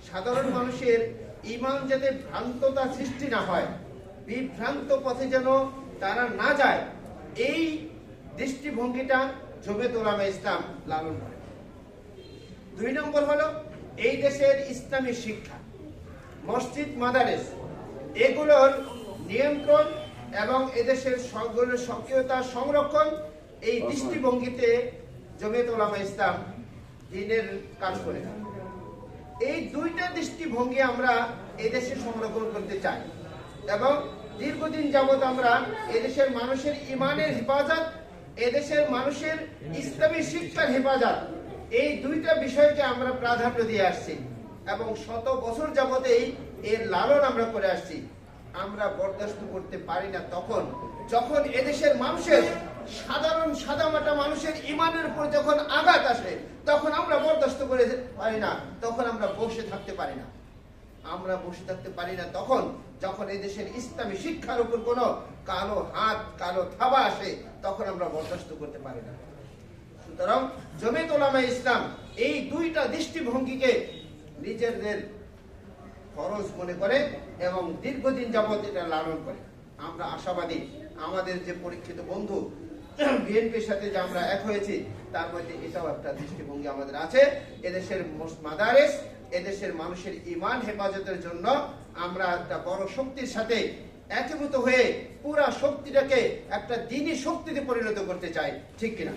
সাধারণ মানুষের ঈমান যাতে ভ্রান্ততা সৃষ্টি না হয়, বিভ্রান্ত পথে যেন তারা না যায়, এই দৃষ্টিভঙ্গিটা জমিয়ত উলামা ইসলাম লালন করে। 2 নম্বর হলো এই দেশের ইসলামী শিক্ষা, মসজিদ, মাদারেস এগুলোর নিয়ন্ত্রণ এবং এদেশের সক্রিয়তা সংরক্ষণ, এই দৃষ্টিভঙ্গিতে জমিয়ত উলামা ইসলাম দ্বীনের কাজ করে। এই 2টা দৃষ্টিভঙ্গি আমরা এদেশে সংরক্ষণ করতে চাই এবং দীর্ঘদিন যাবৎ আমরা এদেশের মানুষের ঈমানের হেফাজত, এদেশের মানুষের ইসলামী শিক্ষার হেফাজত, এই 2টা বিষয়কে আমরা প্রাধান্য দিয়ে আসছি এবং শত বছর যাবতেই এর লালন আমরা করে আসছি। আমরা বরদাস্ত করতে পারি না তখন যখন এদেশের মানুষের সাধারণ সাদামাটা মানুষের ঈমানের উপর যখন আঘাত আসে, তখন আমরা বরদাস্ত করে পারি না, তখন আমরা বসে থাকতে পারি না। আমরা বসে থাকতে পারি না তখন যখন এদেশের ইসলামী শিক্ষার উপর কোনো কালো হাত, কালো থাবা আসে, তখন আমরা বরদাস্ত করতে পারি না। সুতরাং জমিয়ত উলামা ইসলাম এই 2টা দৃষ্টিভঙ্গিকে নিজেদের ফরজ মনে করে এবং দীর্ঘদিন যাবৎ এটা লালন করে। আমরা আশাবাদী আমাদের যে পরীক্ষিত বন্ধু বিএনপির সাথে যে আমরা এক হয়েছি, তার মধ্যে এটাও একটা দৃষ্টিভঙ্গি আমাদের আছে। এদেশের মাদারেস, এদেশের মানুষের ঈমান হেফাজতের জন্য আমরা একটা বড় শক্তির সাথে একীভূত হয়ে পুরা শক্তিটাকে একটা দ্বীনি শক্তিতে পরিণত করতে চাই, ঠিক কিনা?